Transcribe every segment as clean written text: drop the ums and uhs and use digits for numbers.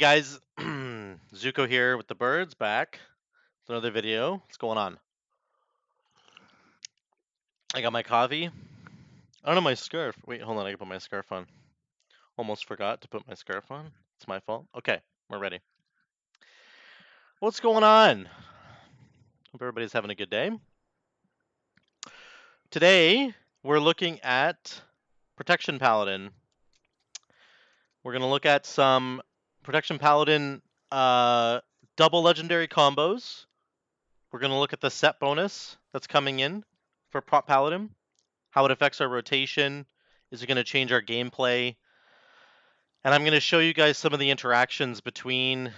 guys, Zuco here with the birds back. It's another video. What's going on? I got my coffee. I don't know my scarf. Wait, hold on. I can put my scarf on. Almost forgot to put my scarf on. It's my fault. Okay, we're ready. What's going on? Hope everybody's having a good day. Today, we're looking at Protection Paladin. We're going to look at some Protection Paladin double legendary combos. We're going to look at the set bonus that's coming in for Prot Paladin, how it affects our rotation, is it going to change our gameplay, and I'm going to show you guys some of the interactions between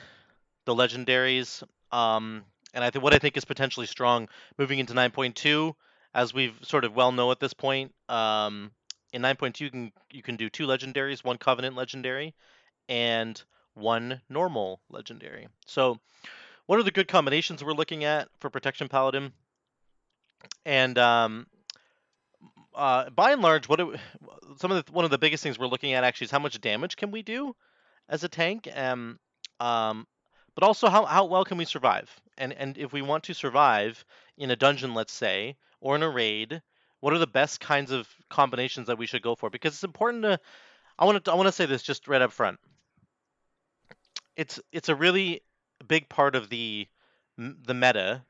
the legendaries, and what I think is potentially strong moving into 9.2, as we've sort of well know at this point. In 9.2, you can do 2 legendaries, 1 Covenant legendary, and 1 normal legendary. So, what are the good combinations we're looking at for Protection Paladin? And by and large, one of the biggest things we're looking at actually is how much damage can we do as a tank, but also how well can we survive? And if we want to survive in a dungeon, let's say, or in a raid, what are the best kinds of combinations that we should go for? Because it's important to. I want to say this just right up front. It's a really big part of the meta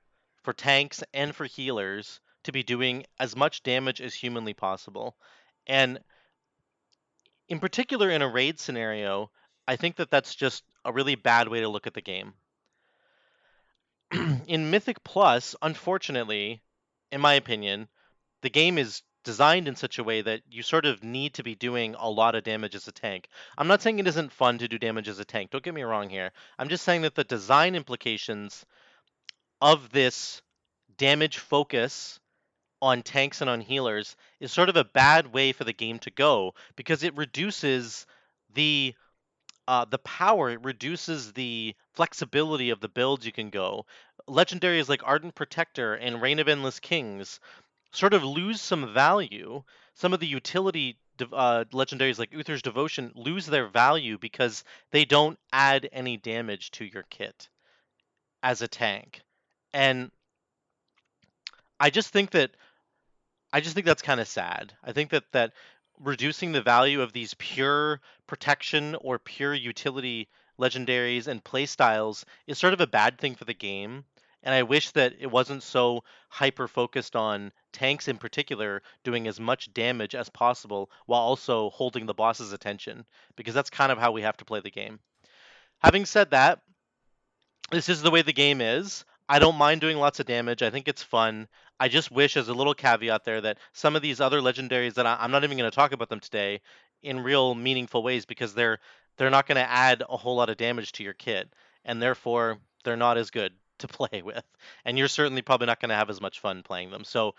for tanks and for healers to be doing as much damage as humanly possible. And in particular, in a raid scenario, I think that that's just a really bad way to look at the game. In Mythic Plus, unfortunately, in my opinion, the game is designed in such a way that you sort of need to be doing a lot of damage as a tank. I'm not saying it isn't fun to do damage as a tank. Don't get me wrong here. I'm just saying that the design implications of this damage focus on tanks and on healers is sort of a bad way for the game to go, because it reduces the power, it reduces the flexibility of the builds you can go. Legendaries like Ardent Protector and Reign of Endless Kings sort of lose some value. Some of the utility legendaries like Uther's Devotion lose their value because they don't add any damage to your kit as a tank. And I just think that's kind of sad. I think that reducing the value of these pure protection or pure utility legendaries and playstyles is sort of a bad thing for the game. And I wish that it wasn't so hyper focused on tanks in particular doing as much damage as possible while also holding the boss's attention, because that's kind of how we have to play the game. Having said that, this is the way the game is. I don't mind doing lots of damage. I think it's fun. I just wish, as a little caveat there, that some of these other legendaries that I'm not even going to talk about them today in real meaningful ways, because they're not going to add a whole lot of damage to your kit, and therefore they're not as good to play with. And you're certainly probably not going to have as much fun playing them. So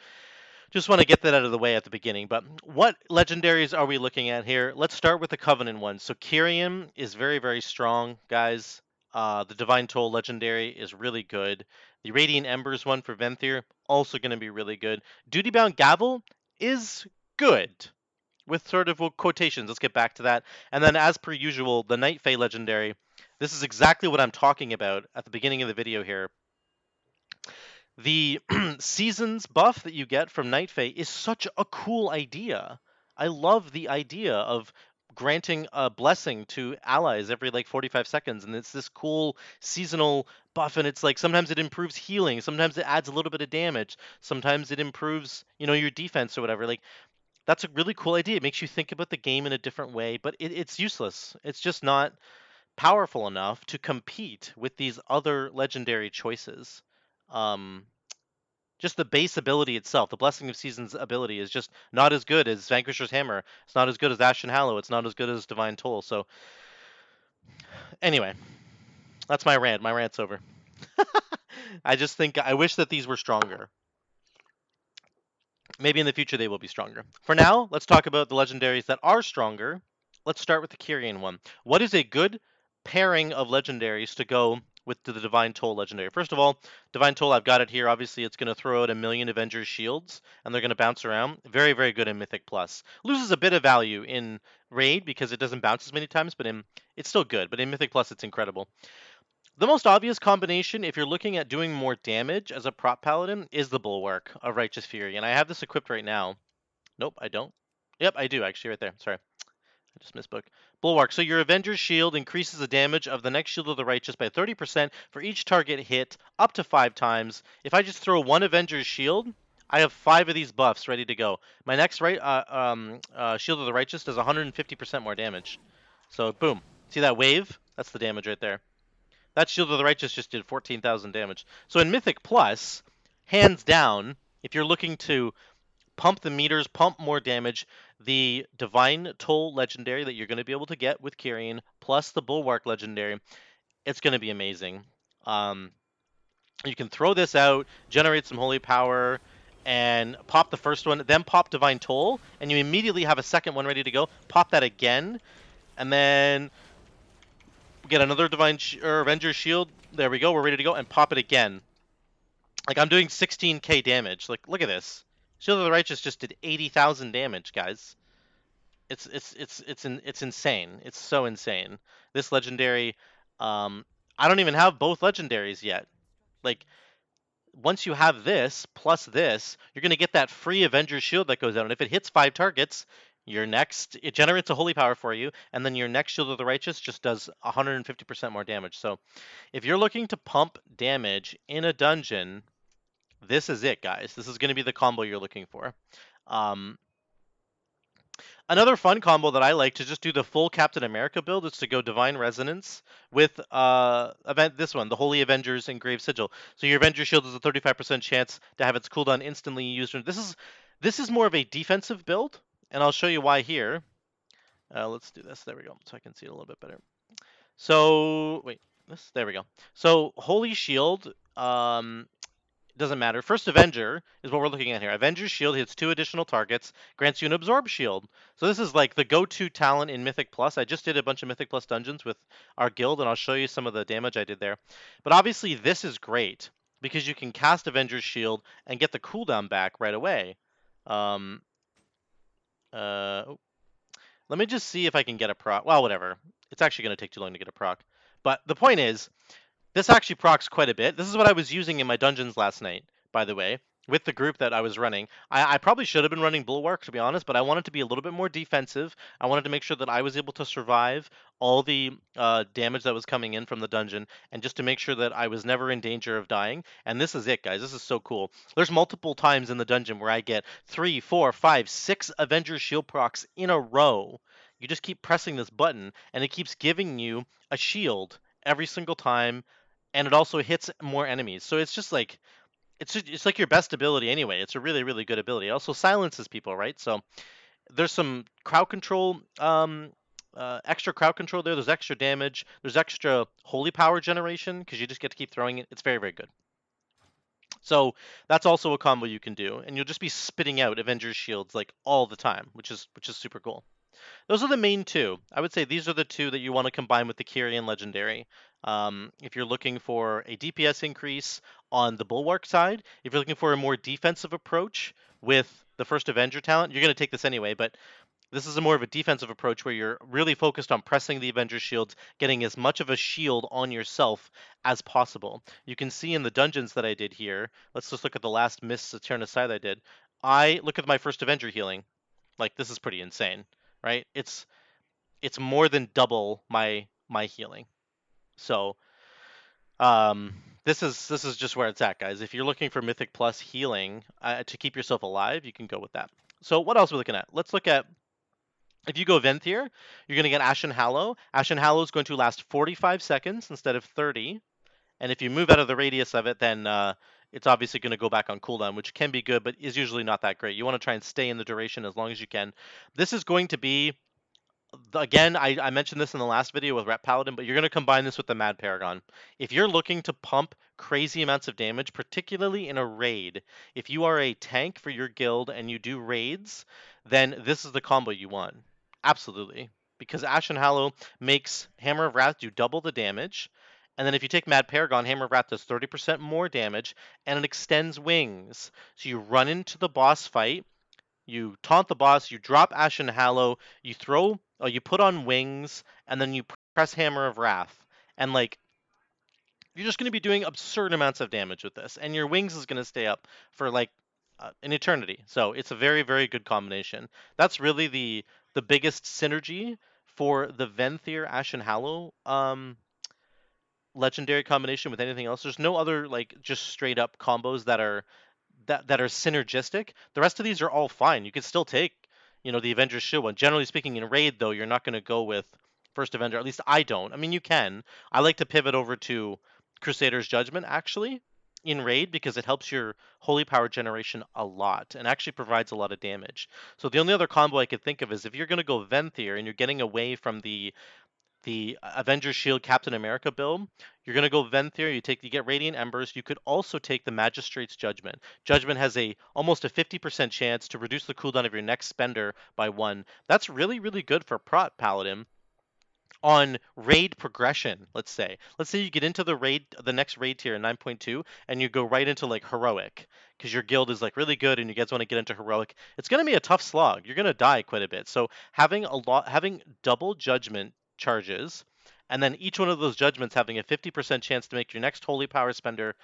just want to get that out of the way at the beginning. But what legendaries are we looking at here? Let's start with the Covenant one. So Kyrian is very, very strong, guys. The Divine Toll legendary is really good. The Radiant Embers one for Venthyr, also going to be really good. Duty Bound Gavel is good, with sort of quotations. Let's get back to that. And then, as per usual, the Night Fae legendary. This is exactly what I'm talking about at the beginning of the video here. The seasons buff that you get from Night Fae is such a cool idea. I love the idea of granting a blessing to allies every like 45 seconds, and it's this cool seasonal buff, and it's like sometimes it improves healing, sometimes it adds a little bit of damage, sometimes it improves, your defense or whatever. Like, that's a really cool idea. It makes you think about the game in a different way, but it's useless. It's just not powerful enough to compete with these other legendary choices. Um, just the base ability itself, the Blessing of Seasons ability, is just not as good as Vanquisher's Hammer. It's not as good as Ashen Hallow. It's not as good as Divine Toll. So, anyway, that's my rant. My rant's over. I wish that these were stronger. Maybe in the future they will be stronger. For now, let's talk about the legendaries that are stronger. Let's start with the Kyrian one. What is a good pairing of legendaries to go with the Divine Toll legendary. First of all, Divine Toll, I've got it here. Obviously, it's going to throw out 1,000,000 Avengers shields, and they're going to bounce around. Very, very good in Mythic Plus. Loses a bit of value in Raid because it doesn't bounce as many times, but it's still good. But in Mythic Plus, it's incredible. The most obvious combination, if you're looking at doing more damage as a prop paladin, is the Bulwark of Righteous Fury, and I have this equipped right now. Nope, I don't. Yep, I do actually, right there. Sorry. I just misspoke. Bulwark. So your Avenger's Shield increases the damage of the next Shield of the Righteous by 30% for each target hit up to 5 times. If I just throw one Avenger's Shield, I have 5 of these buffs ready to go. My next Shield of the Righteous does 150% more damage. So boom. See that wave? That's the damage right there. That Shield of the Righteous just did 14,000 damage. So in Mythic Plus, hands down, if you're looking to pump the meters, pump more damage, the Divine Toll legendary that you're going to be able to get with Kyrian, plus the Bulwark legendary, it's going to be amazing. You can throw this out, generate some holy power, and pop the first one, then pop Divine Toll, and you immediately have a second one ready to go. Pop that again, and then get another Avenger Shield. There we go, we're ready to go, and pop it again. Like, I'm doing 16k damage. Like, look at this. Shield of the Righteous just did 80,000 damage, guys. It's insane. It's so insane. This legendary, I don't even have both legendaries yet. Like, once you have this plus this, you're gonna get that free Avengers Shield that goes out, and if it hits 5 targets, it generates a holy power for you, and then your next Shield of the Righteous just does 150% more damage. So, if you're looking to pump damage in a dungeon, this is it, guys. This is going to be the combo you're looking for. Um, Another fun combo that I like to just do the full Captain America build is to go Divine Resonance with this one, the Holy Avengers Engraved Sigil. So your Avenger Shield is a 35% chance to have its cooldown instantly used. This is more of a defensive build, and I'll show you why here. Let's do this. There we go, so I can see it a little bit better. So wait, there we go. So Holy Shield, doesn't matter. First Avenger is what we're looking at here. Avenger's Shield hits 2 additional targets, grants you an Absorb Shield. So this is like the go-to talent in Mythic Plus. I just did a bunch of Mythic Plus dungeons with our guild, and I'll show you some of the damage I did there. But obviously this is great because you can cast Avenger's Shield and get the cooldown back right away. Let me just see if I can get a proc. Well, whatever. It's actually going to take too long to get a proc. But the point is, this actually procs quite a bit. This is what I was using in my dungeons last night, by the way, with the group that I was running. I probably should have been running Bulwark, to be honest, but I wanted to be a little bit more defensive. I wanted to make sure that I was able to survive all the damage that was coming in from the dungeon, and just to make sure that I was never in danger of dying. And this is it, guys. This is so cool. There's multiple times in the dungeon where I get 3, 4, 5, 6 Avengers Shield procs in a row. You just keep pressing this button, and it keeps giving you a shield every single time, and it also hits more enemies. So it's just like it's like your best ability anyway. It's a really, really good ability. It also silences people, right? So there's some crowd control, extra crowd control there. There's extra damage. There's extra holy power generation because you just get to keep throwing it. It's very, very good. So that's also a combo you can do, and you'll just be spitting out Avengers shields like all the time, which is super cool. Those are the main two. I would say these are the two that you want to combine with the Kyrian Legendary. If you're looking for a DPS increase on the Bulwark side, if you're looking for a more defensive approach with the first Avenger talent, you're going to take this anyway, but this is a more of a defensive approach where you're really focused on pressing the Avenger shields, getting as much of a shield on yourself as possible. You can see in the dungeons that I did here, let's just look at the last Miss Saturna side I did. I look at my first Avenger healing. Like, this is pretty insane, right? It's more than double my healing. So this is just where it's at, guys. If you're looking for Mythic Plus healing to keep yourself alive, you can go with that. So what else are we looking at? Let's look at, if you go Venthyr, you're going to get Ashen Hallow. Ashen Hallow is going to last 45 seconds instead of 30. And if you move out of the radius of it, then it's obviously going to go back on cooldown, which can be good, but is usually not that great. You want to try and stay in the duration as long as you can. This is going to be, again, I mentioned this in the last video with Rep Paladin, but you're going to combine this with the Mad Paragon. If you're looking to pump crazy amounts of damage, particularly in a raid, if you are a tank for your guild and you do raids, then this is the combo you want. Absolutely. Because Ashen Hallow makes Hammer of Wrath do double the damage, And then if you take Mad Paragon, Hammer of Wrath does 30% more damage, and it extends wings. So you run into the boss fight, you taunt the boss, you drop Ashen Hallow, you put on wings, and then you press Hammer of Wrath. And like you're just going to be doing absurd amounts of damage with this, and your wings is going to stay up for like an eternity. So it's a very, very good combination. That's really the biggest synergy for the Venthyr Ashen Hallow legendary combination with anything else. There's no other like just straight up combos that are synergistic. The rest of these are all fine. You could still take, the Avengers Shield one. Generally speaking, in raid though, you're not going to go with First Avenger. At least I don't. I mean, you can. I like to pivot over to Crusader's Judgment actually in raid because it helps your holy power generation a lot and actually provides a lot of damage. So the only other combo I could think of is if you're going to go Venthyr and you're getting away from the Avengers Shield Captain America build, you're gonna go Venthyr. You get Radiant Embers. You could also take the Magistrate's Judgment. Judgment has almost a 50% chance to reduce the cooldown of your next spender by 1. That's really, really good for Prot Paladin on raid progression. Let's say you get into the next raid tier in 9.2, and you go right into like heroic because your guild is like really good and you guys want to get into heroic. It's going to be a tough slog. You're going to die quite a bit. So having double judgment charges, and then each one of those judgments having a 50% chance to make your next holy power spender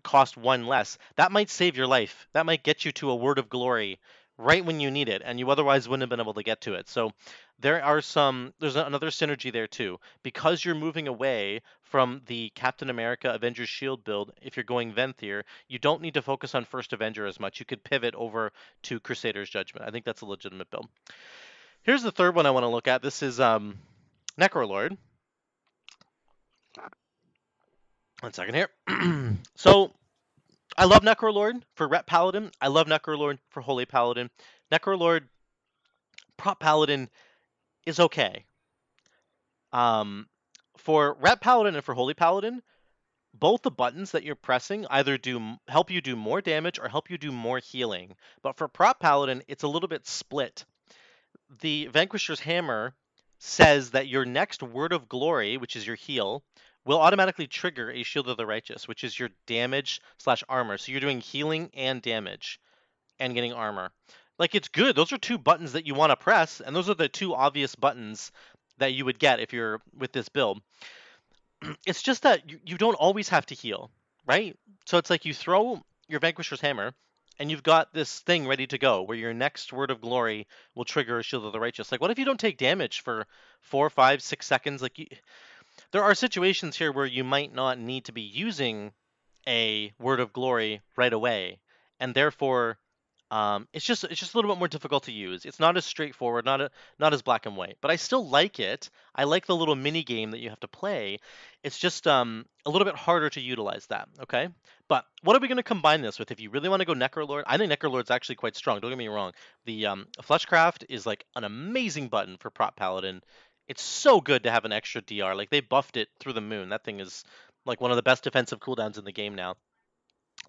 cost 1 less, that might save your life. That might get you to a word of glory right when you need it, and you otherwise wouldn't have been able to get to it. So there's another synergy there too. Because you're moving away from the Captain America Avengers Shield build, if you're going Venthyr, you don't need to focus on First Avenger as much. You could pivot over to Crusader's Judgment. I think that's a legitimate build. Here's the third one I want to look at. This is Necrolord. One second here. So I love Necrolord for Ret Paladin. I love Necrolord for Holy Paladin. Necrolord Prop Paladin is okay. For Ret Paladin and for Holy Paladin, both the buttons that you're pressing either help you do more damage or help you do more healing. But for Prop Paladin, it's a little bit split. The Vanquisher's Hammer says that your next Word of Glory, which is your heal, will automatically trigger a Shield of the Righteous, which is your damage / armor. So you're doing healing and damage and getting armor. Like, it's good. Those are 2 buttons that you want to press, and those are the 2 obvious buttons that you would get if you're with this build. It's just that you don't always have to heal, right? So it's like you throw your Vanquisher's Hammer, and you've got this thing ready to go where your next Word of Glory will trigger a Shield of the Righteous. Like, what if you don't take damage for 4, 5, 6 seconds? Like, there are situations here where you might not need to be using a Word of Glory right away, and therefore it's just a little bit more difficult to use. It's not as straightforward, not as black and white. But I still like it. I like the little mini game that you have to play. It's just a little bit harder to utilize that. Okay. But what are we going to combine this with? If you really want to go Necrolord, I think Necrolord's actually quite strong. Don't get me wrong. The Fleshcraft is like an amazing button for Prop Paladin. It's so good to have an extra DR. Like they buffed it through the moon. That thing is like one of the best defensive cooldowns in the game now.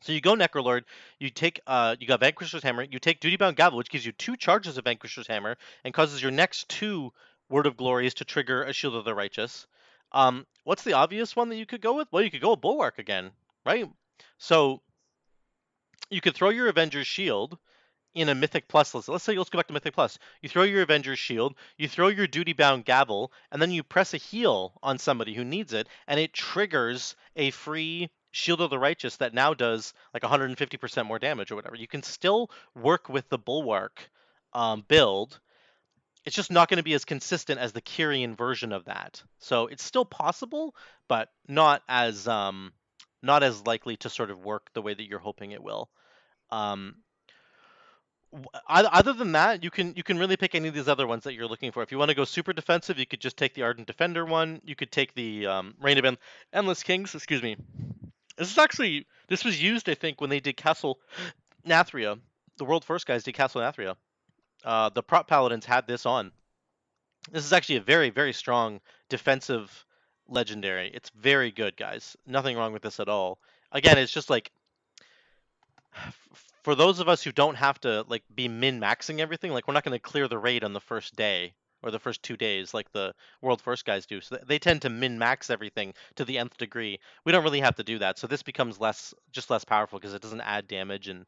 So you go Necrolord, you got Vanquisher's Hammer, you take Duty Bound Gavel, which gives you 2 charges of Vanquisher's Hammer and causes your next 2 Word of Glories to trigger a Shield of the Righteous. What's the obvious one that you could go with? Well, you could go with Bulwark again, right? So you could throw your Avenger's Shield in a Mythic Plus. Let's go back to Mythic Plus. You throw your Avenger's Shield, you throw your Duty Bound Gavel, and then you press a heal on somebody who needs it, and it triggers a free Shield of the Righteous that now does like 150% more damage or whatever. You can still work with the Bulwark build. It's just not going to be as consistent as the Kyrian version of that. So it's still possible, but not as likely to sort of work the way that you're hoping it will. Um, Other than that, you can really pick any of these other ones that you're looking for. If you want to go super defensive, you could just take the Ardent Defender one. You could take the Reign of Endless Kings. Excuse me. This was used, I think, when they did Castle Nathria. The World First guys did Castle Nathria. The Prop Paladins had this on. This is actually a very, very strong defensive legendary. It's very good, guys. Nothing wrong with this at all. Again, it's just like for those of us who don't have to like be min-maxing everything, like we're not going to clear the raid on the first day or the first 2 days, like the World First guys do. So they tend to min-max everything to the nth degree. We don't really have to do that, so this becomes less powerful because it doesn't add damage and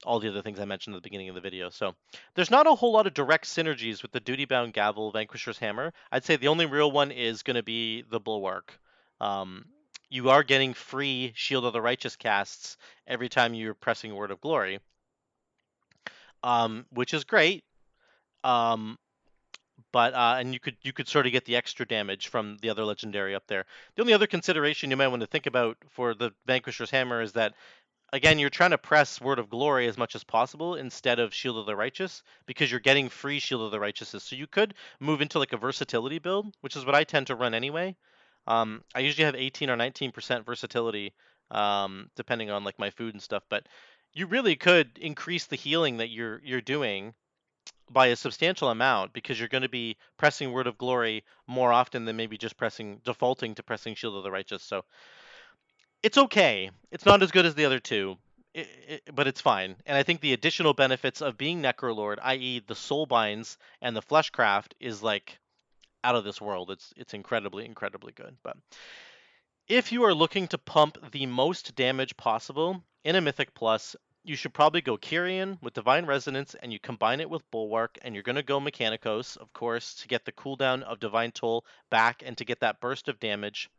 all the other things I mentioned at the beginning of the video. So there's not a whole lot of direct synergies with the Duty Bound Gavel, Vanquisher's Hammer. I'd say the only real one is going to be the Bulwark. Um, you are getting free Shield of the Righteous casts every time you're pressing Word of Glory, which is great. Um, but and you could sort of get the extra damage from the other legendary up there. The only other consideration you might want to think about for the Vanquisher's Hammer is that again, you're trying to press Word of Glory as much as possible instead of Shield of the Righteous because you're getting free Shield of the Righteouses. So you could move into like a versatility build, which is what I tend to run anyway. I usually have 18 or 19% versatility, depending on like my food and stuff. But you really could increase the healing that you're doing by a substantial amount because you're going to be pressing Word of Glory more often than maybe just defaulting to pressing Shield of the Righteous. So it's okay. It's not as good as the other two, but it's fine. And I think the additional benefits of being Necrolord, i.e., the soul binds and the fleshcraft, is like out of this world. It's incredibly incredibly good. But if you are looking to pump the most damage possible in a Mythic Plus, you should probably go Kyrian with Divine Resonance, and you combine it with Bulwark, and you're going to go Mechanicos, of course, to get the cooldown of Divine Toll back and to get that burst of damage.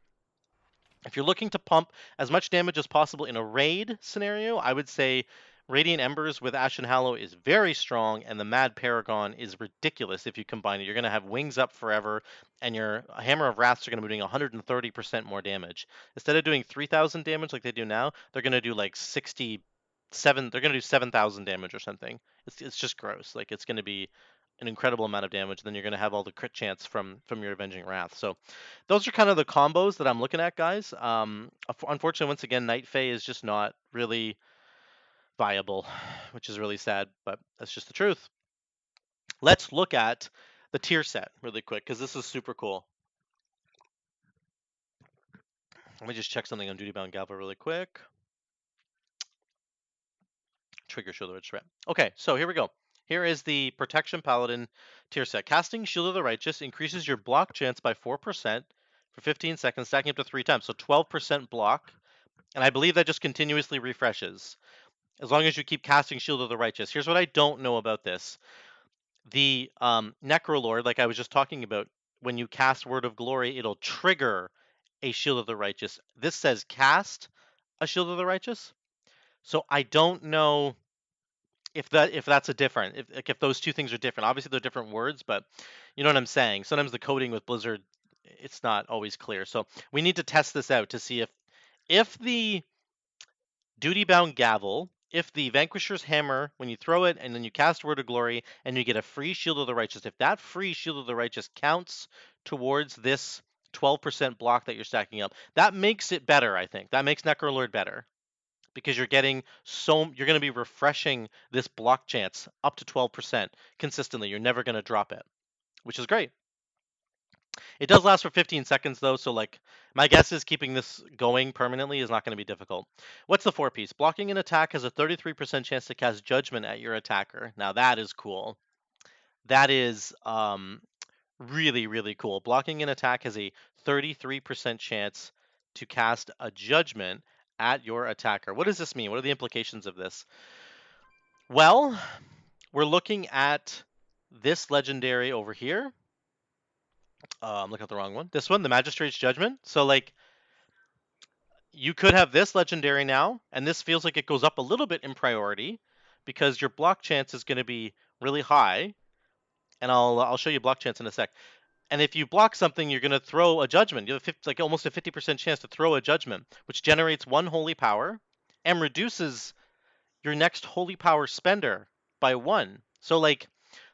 If you're looking to pump as much damage as possible in a raid scenario, I would say Radiant Embers with Ashen Hallow is very strong, and the Mad Paragon is ridiculous if you combine it. You're going to have wings up forever, and your Hammer of Wraths are going to be doing 130% more damage. Instead of doing 3,000 damage like they do now, they're going to do like 67. They're going to do 7,000 damage or something. It's just gross. Like it's going to be an incredible amount of damage. Then you're going to have all the crit chance from your Avenging Wrath. So those are kind of the combos that I'm looking at, guys. Unfortunately, once again, Night Fae is just not really viable, which is really sad, but that's just the truth. Let's look at the tier set really quick because this is super cool. Let me just check something on Duty Bound Gavel really quick. Trigger Shield of the Righteous. Okay, so here we go. Here is the Protection Paladin tier set. Casting Shield of the Righteous increases your block chance by 4% for 15 seconds, stacking up to 3 times. So 12% block. And I believe that just continuously refreshes as long as you keep casting Shield of the Righteous. Here's what I don't know about this. The Necrolord, like I was just talking about, when you cast Word of Glory, it'll trigger a Shield of the Righteous. This says cast a Shield of the Righteous. So I don't know if that's a different if those two things are different. Obviously they're different words, but you know what I'm saying. Sometimes the coding with Blizzard, it's not always clear. So we need to test this out to see if the Duty Bound Gavel, if the Vanquisher's Hammer, when you throw it and then you cast Word of Glory and you get a free Shield of the Righteous, if that free Shield of the Righteous counts towards this 12% block that you're stacking up, that makes it better, I think. That makes Necrolord better because you're going to be refreshing this block chance up to 12% consistently. You're never going to drop it, which is great. It does last for 15 seconds though, so like my guess is keeping this going permanently is not going to be difficult. What's the 4-piece? Blocking an attack has a 33% chance to cast Judgment at your attacker. Now that is cool. That is really really cool. Blocking an attack has a 33% chance to cast a Judgment at your attacker. What does this mean? What are the implications of this? Well, we're looking at this legendary over here. I'm looking at the wrong one. This one, the Magistrate's Judgment. So like you could have this legendary now, and this feels like it goes up a little bit in priority because your block chance is going to be really high. And I'll show you block chance in a sec. And if you block something, you're going to throw a judgment. You have like almost a 50% chance to throw a judgment, which generates 1 holy power and reduces your next holy power spender by 1. So like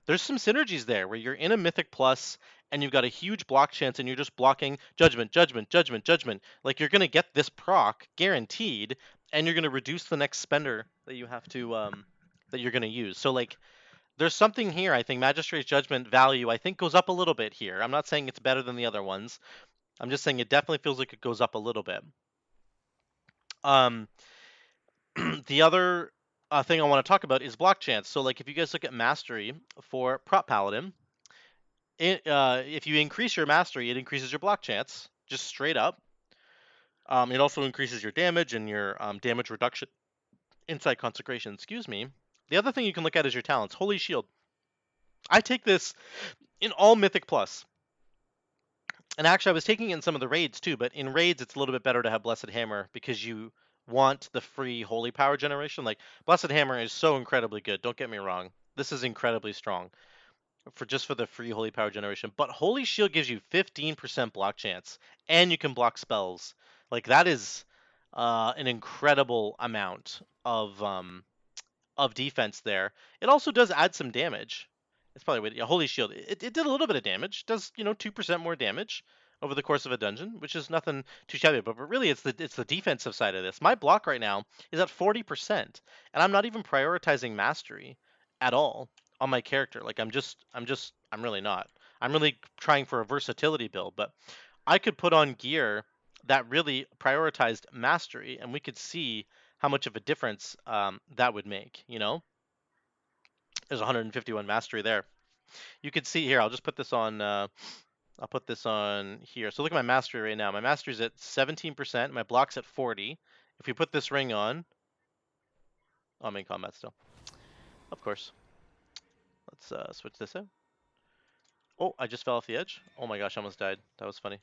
there's some synergies there where you're in a Mythic Plus and you've got a huge block chance and you're just blocking judgment, judgment, judgment, judgment. Like you're gonna get this proc guaranteed, and you're gonna reduce the next spender that you have to that you're gonna use. So like there's something here. I think Magistrate's Judgment value I think goes up a little bit here. I'm not saying it's better than the other ones. I'm just saying it definitely feels like it goes up a little bit. The other thing I want to talk about is block chance. So like if you guys look at mastery for Prot Paladin, if you increase your mastery, it increases your block chance, just straight up. It also increases your damage and your damage reduction. Inside consecration, excuse me. The other thing you can look at is your talents. Holy Shield. I take this in all Mythic Plus. And actually, I was taking it in some of the raids too, but in raids, it's a little bit better to have Blessed Hammer because you want the free Holy Power generation. Like, Blessed Hammer is so incredibly good. Don't get me wrong. This is incredibly strong for the free Holy Power generation. But Holy Shield gives you 15% block chance, and you can block spells. Like, that is an incredible amount of defense there. It also does add some damage. It's probably yeah, Holy Shield. It did a little bit of damage. Does 2% more damage over the course of a dungeon, which is nothing too shabby. But really, it's the defensive side of this. My block right now is at 40%, and I'm not even prioritizing mastery at all on my character. Like I'm really not. I'm really trying for a versatility build, but I could put on gear that really prioritized mastery, and we could see how much of a difference that would make. There's 151 mastery there. You can see here. I'll just put this on. I'll put this on here. So look at my mastery right now. My mastery is at 17%. My block's at 40. If we put this ring on, I'm in combat still. Of course. Let's switch this out. Oh, I just fell off the edge. Oh my gosh, I almost died. That was funny.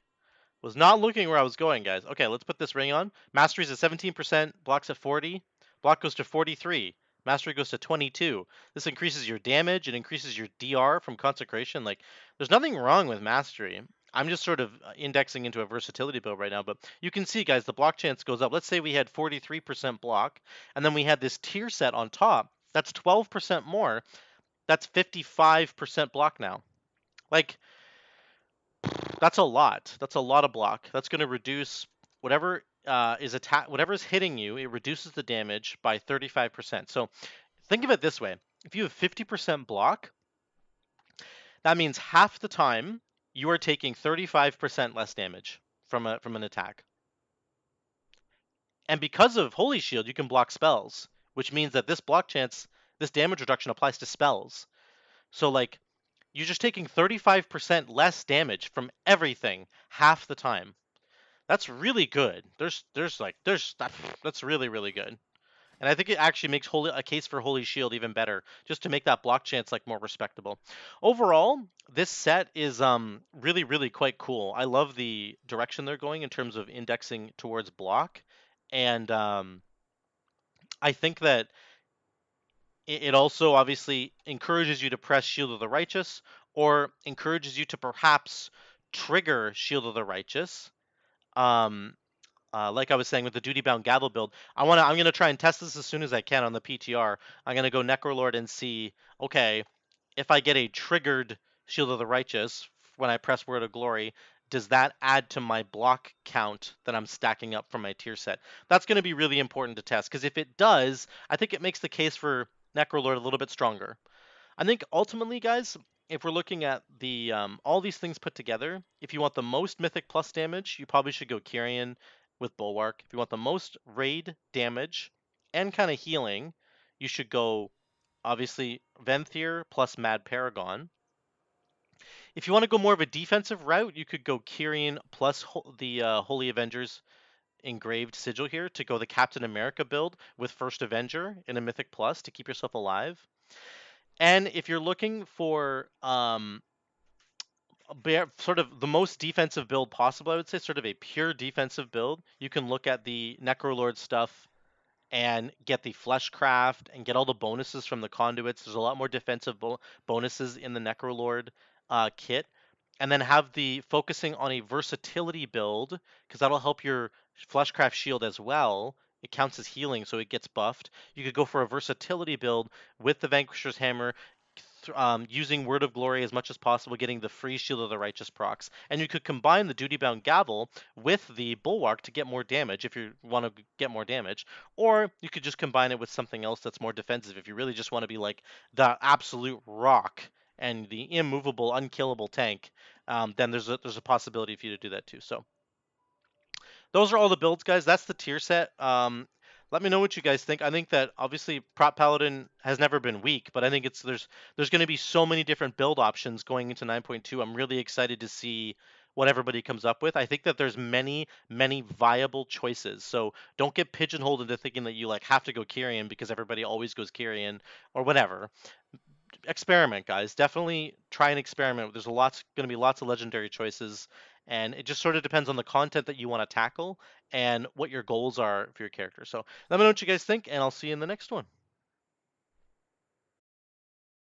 Was not looking where I was going, guys. Okay, let's put this ring on. Mastery's at 17%, block's at 40. Block goes to 43. Mastery goes to 22. This increases your damage, it increases your DR from consecration. Like, there's nothing wrong with mastery. I'm just sort of indexing into a versatility build right now, but you can see, guys, the block chance goes up. Let's say we had 43% block, and then we had this tier set on top. That's 12% more. That's 55% block now. Like, that's a lot. That's a lot of block. That's going to reduce whatever whatever is hitting you. It reduces the damage by 35%. So think of it this way: if you have 50% block, that means half the time you are taking 35% less damage from an attack. And because of Holy Shield, you can block spells, which means that this damage reduction applies to spells. So like, you're just taking 35% less damage from everything half the time. That's really good. That's really really good. And I think it actually makes a case for Holy Shield even better, just to make that block chance like more respectable. Overall, this set is really really quite cool. I love the direction they're going in terms of indexing towards block, and I think that it also obviously encourages you to press Shield of the Righteous, or encourages you to perhaps trigger Shield of the Righteous. Um, like I was saying with the duty bound gavel build, I'm gonna try and test this as soon as I can on the PTR. I'm gonna go Necrolord and see, okay, if I get a triggered Shield of the Righteous when I press Word of Glory, does that add to my block count that I'm stacking up from my tier set? That's gonna be really important to test, because if it does, I think it makes the case for Necrolord a little bit stronger. I think ultimately, guys, if we're looking at the all these things put together, if you want the most Mythic Plus damage, you probably should go Kyrian with Bulwark. If you want the most raid damage and kind of healing, you should go obviously Venthyr plus Mad Paragon. If you want to go more of a defensive route, you could go Kyrian plus the Holy Avengers engraved sigil here to go the Captain America build with First Avenger in a Mythic Plus to keep yourself alive. And if you're looking for sort of the most defensive build possible, I would say sort of a pure defensive build, you can look at the Necrolord stuff and get the Fleshcraft and get all the bonuses from the conduits. There's a lot more defensive bonuses in the Necrolord kit. And then have the focusing on a versatility build, because that'll help your Fleshcraft shield as well. It counts as healing, so it gets buffed. You could go for a versatility build with the Vanquisher's Hammer, using Word of Glory as much as possible, getting the free Shield of the Righteous procs. And you could combine the Duty Bound Gavel with the Bulwark to get more damage if you want to get more damage. Or you could just combine it with something else that's more defensive if you really just want to be like the absolute rock and the immovable, unkillable tank. Then there's a possibility for you to do that too. So those are all the builds, guys. That's the tier set. Let me know what you guys think. I think that obviously Prop Paladin has never been weak, but I think there's going to be so many different build options going into 9.2. I'm really excited to see what everybody comes up with. I think that there's many viable choices. So don't get pigeonholed into thinking that you like have to go Kyrian because everybody always goes Kyrian or whatever. Experiment, guys. Definitely try and experiment. There's going to be lots of legendary choices, and it just sort of depends on the content that you want to tackle and what your goals are for your character. So let me know what you guys think, and I'll see you in the next one.